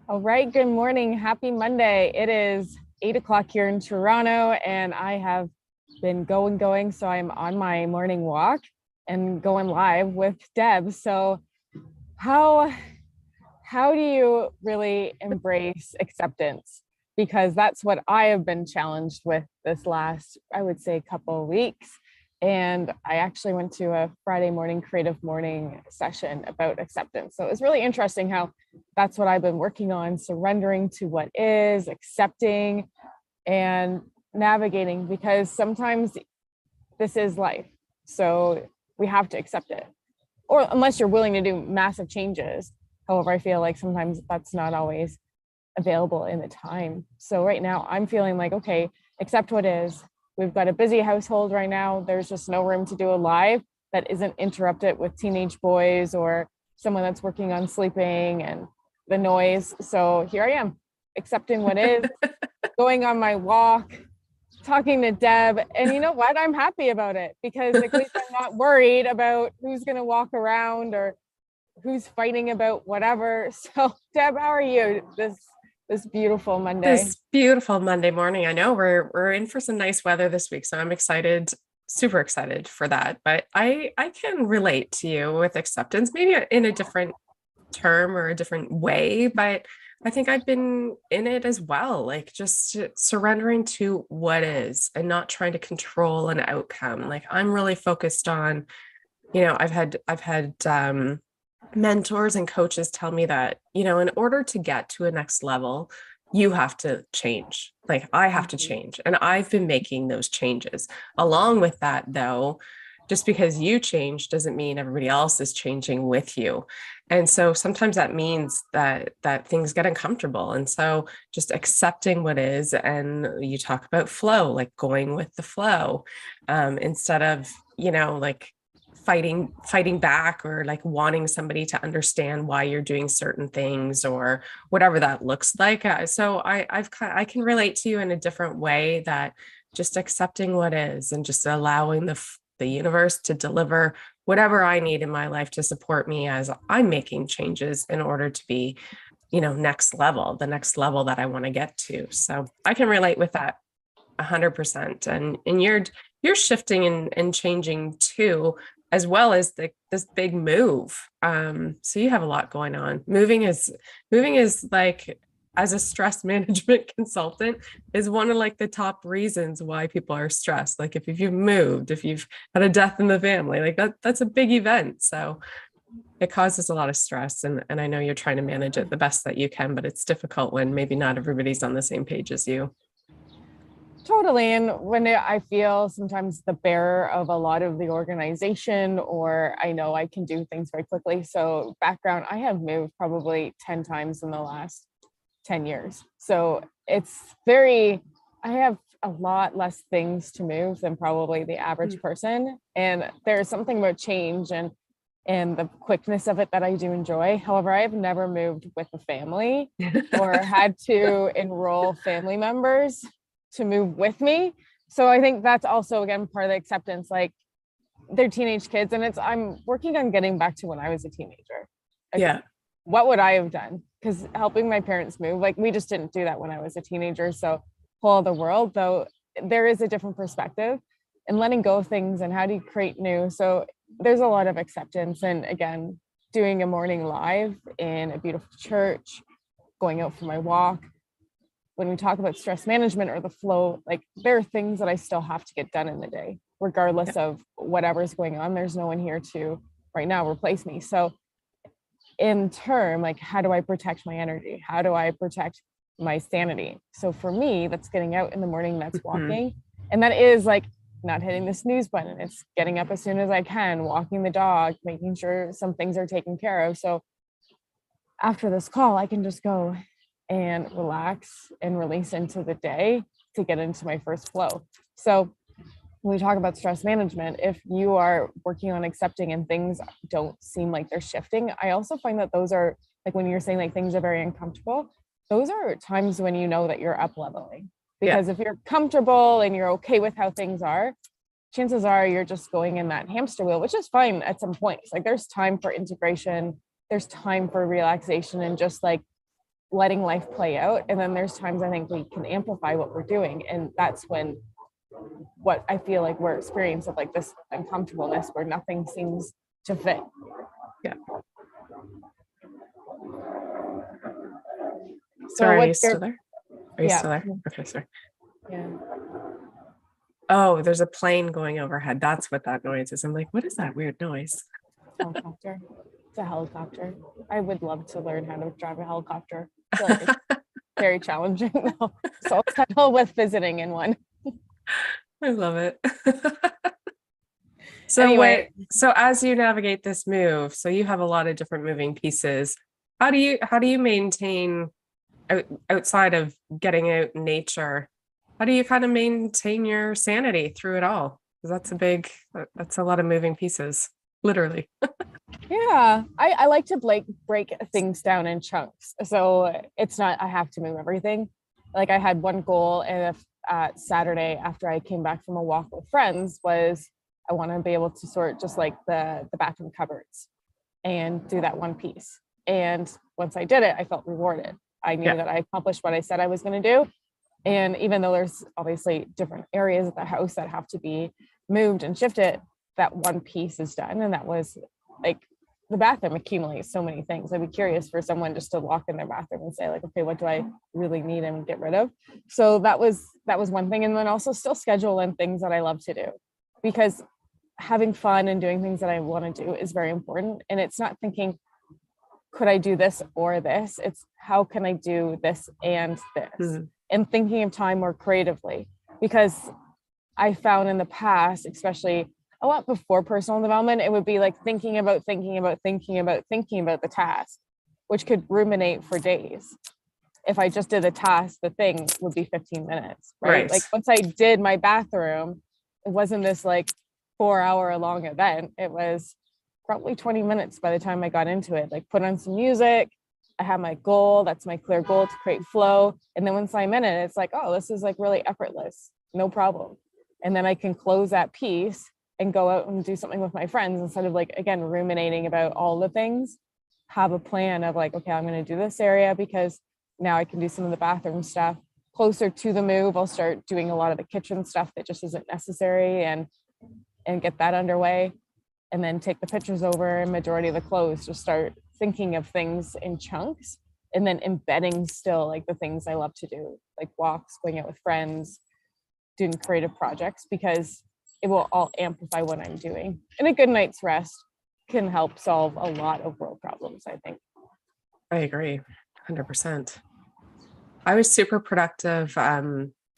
All right, good morning. Happy Monday. It is 8 o'clock here in Toronto, and I have been going. So I'm on my morning walk and going live with Deb. So how how do you really embrace acceptance? Because that's what I have been challenged with this last, I would say, couple of weeks. And I actually went to a Friday morning creative morning session about acceptance. So it was really interesting how that's what I've been working on, surrendering to what is, accepting and navigating, because sometimes this is life. So we have to accept it, or unless you're willing to do massive changes. However, I feel like sometimes that's not always available in the time. So right now I'm feeling like, okay, accept what is. We've got a busy household right now. There's just no room to do a live that isn't interrupted with teenage boys or someone that's working on sleeping and the noise. So here I am, accepting what is, going on my walk, talking to Deb. And you know what? I'm happy about it because at least I'm not worried about who's going to walk around or who's fighting about whatever. So Deb, how are you this beautiful Monday? This beautiful Monday morning. I know we're in for some nice weather this week, so I'm excited, super excited for that. But I can relate to you with acceptance, maybe in a different term or a different way, but I think I've been in it as well, like just surrendering to what is and not trying to control an outcome. Like I'm really focused on, I've had mentors and coaches tell me that, in order to get to a next level, you have to change. Like I have to Mhm. change. And I've been making those changes. Along with that, though, just because you change doesn't mean everybody else is changing with you. And so sometimes that means that things get uncomfortable. And so just accepting what is, and you talk about flow, like going with the flow, instead of, like fighting back or like wanting somebody to understand why you're doing certain things or whatever that looks like. So I can relate to you in a different way, that just accepting what is and just allowing the universe to deliver whatever I need in my life to support me as I'm making changes in order to be, the next level that I want to get to. So I can relate with that 100%. And you're shifting and changing too, as well as this big move. So you have a lot going on. Moving is like, as a stress management consultant, is one of like the top reasons why people are stressed. Like if you've moved, if you've had a death in the family, like that's a big event. So it causes a lot of stress. And I know you're trying to manage it the best that you can, but it's difficult when maybe not everybody's on the same page as you. Totally. And when I feel sometimes the bearer of a lot of the organization, or I know I can do things very quickly. So, background, I have moved probably 10 times in the last 10 years. So, I have a lot less things to move than probably the average person. And there's something about change and the quickness of it that I do enjoy. However, I have never moved with a family or had to enroll family members to move with me. So I think that's also again part of the acceptance. Like they're teenage kids, and I'm working on getting back to when I was a teenager. Like Yeah. what would I have done? Because helping my parents move, like we just didn't do that when I was a teenager. So whole other world, though there is a different perspective and letting go of things and how do you create new. So there's a lot of acceptance. And again, doing a morning live in a beautiful church, going out for my walk, when we talk about stress management or the flow, like there are things that I still have to get done in the day, regardless of whatever's going on. There's no one here to right now replace me. So in turn, like how do I protect my energy? How do I protect my sanity? So for me, that's getting out in the morning, that's Mhm. walking. And that is like not hitting the snooze button. It's getting up as soon as I can, walking the dog, making sure some things are taken care of. So after this call, I can just go and relax and release into the day to get into my first flow. So when we talk about stress management, if you are working on accepting and things don't seem like they're shifting, I also find that those are like when you're saying like things are very uncomfortable, those are times when you know that you're up leveling. Yeah. Because if you're comfortable and you're okay with how things are, chances are you're just going in that hamster wheel, which is fine at some points. Like there's time for integration, there's time for relaxation and just like letting life play out. And then there's times I think we can amplify what we're doing. And that's when what I feel like we're experiencing of like this uncomfortableness where nothing seems to fit. Yeah. So Sorry, are you what's still your, there? Are you yeah, still there? Okay, sorry. yeah. Oh, there's a plane going overhead. That's what that noise is. I'm like, what is that weird noise? Helicopter. It's a helicopter. I would love to learn how to drive a helicopter. I feel like it's very challenging though. So I'll settle with visiting in one. I love it. So Anyway, so as you navigate this move, so you have a lot of different moving pieces. How do you maintain outside of getting out in nature? How do you kind of maintain your sanity through it all? Because that's a lot of moving pieces, literally. yeah, I like to break things down in chunks. So it's not I have to move everything. Like I had one goal, and if Saturday after I came back from a walk with friends was I want to be able to sort just like the bathroom cupboards and do that one piece. And once I did it, I felt rewarded. I knew Yeah. that I accomplished what I said I was going to do. And even though there's obviously different areas of the house that have to be moved and shifted, that one piece is done. And that was like the bathroom accumulates so many things. I'd be curious for someone just to walk in their bathroom and say, like, okay, what do I really need and get rid of? So that was one thing. And then also still schedule in things that I love to do, because having fun and doing things that I want to do is very important. And it's not thinking, could I do this or this? It's how can I do this and this? Mhm. And thinking of time more creatively, because I found in the past, especially a lot before personal development, it would be like thinking about the task, which could ruminate for days. If I just did the task, the thing would be 15 minutes, right? Right. Like once I did my bathroom, it wasn't this like 4 hour long event. It was probably 20 minutes by the time I got into it. Like put on some music. I have my goal. That's my clear goal, to create flow. And then once I'm in it, it's like, oh, this is like really effortless. No problem. And then I can close that piece and go out and do something with my friends instead of like, again, ruminating about all the things. Have a plan of like, okay, I'm going to do this area because now I can do some of the bathroom stuff. Closer to the move, I'll start doing a lot of the kitchen stuff that just isn't necessary and get that underway. And then take the pictures over, and majority of the clothes, just start thinking of things in chunks and then embedding still like the things I love to do, like walks, going out with friends, doing creative projects, because it will all amplify what I'm doing. And a good night's rest can help solve a lot of world problems, I think. I agree 100%. I was super productive.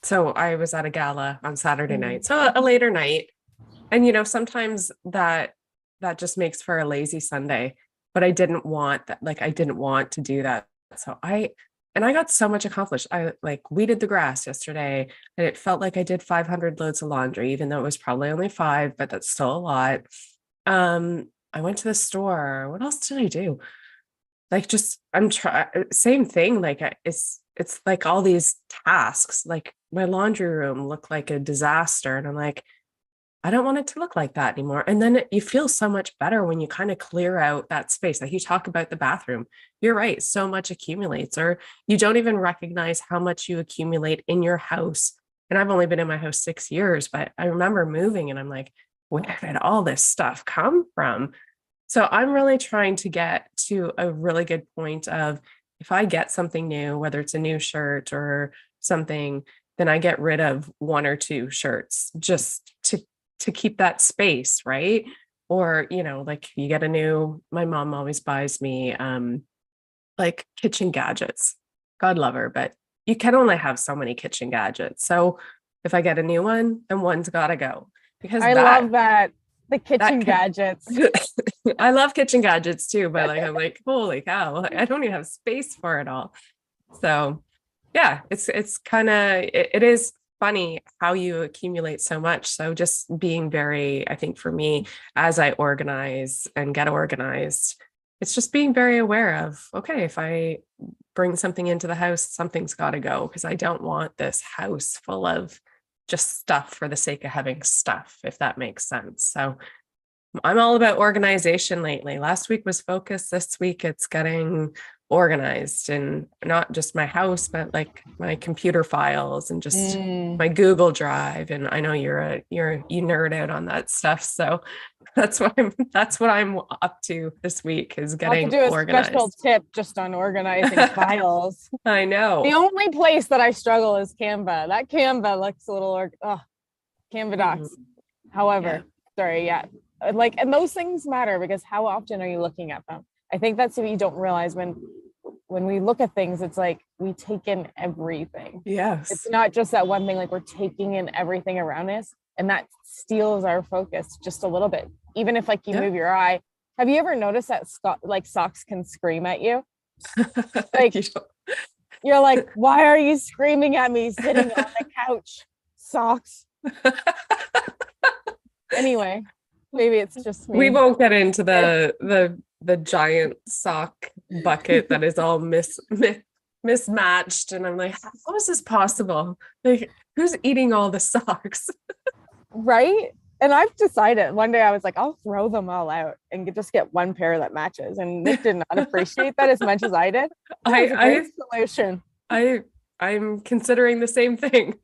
So I was at a gala on Saturday night, so a later night. And sometimes that just makes for a lazy Sunday, but I didn't want that. Like I didn't want to do that. So I got so much accomplished. I like weeded the grass yesterday, and it felt like I did 500 loads of laundry, even though it was probably only 5, but that's still a lot. I went to the store. What else did I do? Like just I'm trying same thing. Like it's like all these tasks. Like my laundry room looked like a disaster, and I'm like, I don't want it to look like that anymore. And then you feel so much better when you kind of clear out that space. Like you talk about the bathroom, you're right. So much accumulates, or you don't even recognize how much you accumulate in your house. And I've only been in my house 6 years, but I remember moving and I'm like, where did all this stuff come from? So I'm really trying to get to a really good point of if I get something new, whether it's a new shirt or something, then I get rid of 1 or 2 shirts just to keep that space, right? Or, like you get my mom always buys me like kitchen gadgets. God love her, but you can only have so many kitchen gadgets. So if I get a new one, then one's gotta go. Because I love that. The kitchen that gadgets. I love kitchen gadgets too, but like I'm like, holy cow, I don't even have space for it all. So yeah, it's kind of it is funny how you accumulate so much. So just being very, I think for me, as I organize and get organized, it's just being very aware of, okay, if I bring something into the house, something's got to go, because I don't want this house full of just stuff for the sake of having stuff, if that makes sense. So I'm all about organization lately. Last week was focus. This week it's getting organized, and not just my house, but like my computer files and just my Google Drive. And I know you nerd out on that stuff. So that's what I'm up to this week, is I'll have to getting do a organized. special tip just on organizing files. I know. The only place that I struggle is Canva. That Canva looks a little, Canva docs. However, sorry, yeah. Like, and those things matter because how often are you looking at them? I think that's what you don't realize when we look at things, it's like we take in everything. Yes. It's not just that one thing, like we're taking in everything around us, and that steals our focus just a little bit. Even if like you move your eye. Have you ever noticed that like socks can scream at you? Like you're like, why are you screaming at me sitting on the couch? Socks. Anyway, maybe it's just me. We won't get into the giant sock bucket that is all mismatched. And I'm like, how is this possible? Like, who's eating all the socks? Right? And I've decided one day I was like, I'll throw them all out and just get one pair that matches. And Nick did not appreciate that as much as I did. Solution. I'm considering the same thing.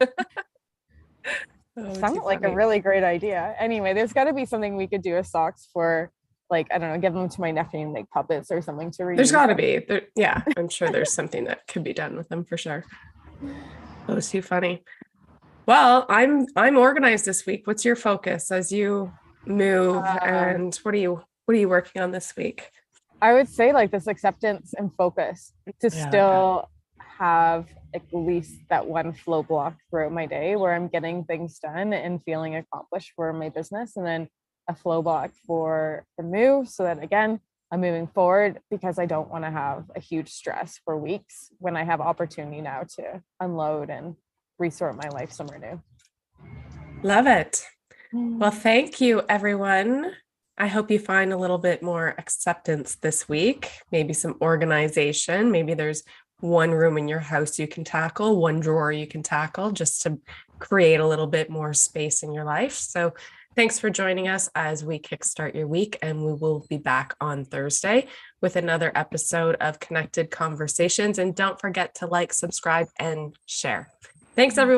Sounds like a really great idea. Anyway, there's got to be something we could do with socks for, like, I don't know, give them to my nephew and make puppets or something to reuse. There's got to be. Yeah, I'm sure there's something that could be done with them for sure. That was too funny. Well, I'm organized this week. What's your focus as you move, and what are you working on this week? I would say like this acceptance and focus to still have at least that one flow block throughout my day where I'm getting things done and feeling accomplished for my business, and then a flow block for the move so that again I'm moving forward, because I don't want to have a huge stress for weeks when I have opportunity now to unload and resort my life somewhere new. Love it. Well, thank you, everyone. I hope you find a little bit more acceptance this week, maybe some organization. Maybe there's one room in your house you can tackle, one drawer you can tackle, just to create a little bit more space in your life. So thanks for joining us as we kickstart your week, and we will be back on Thursday with another episode of Connected Conversations. And don't forget to like, subscribe, and share. Thanks, everyone.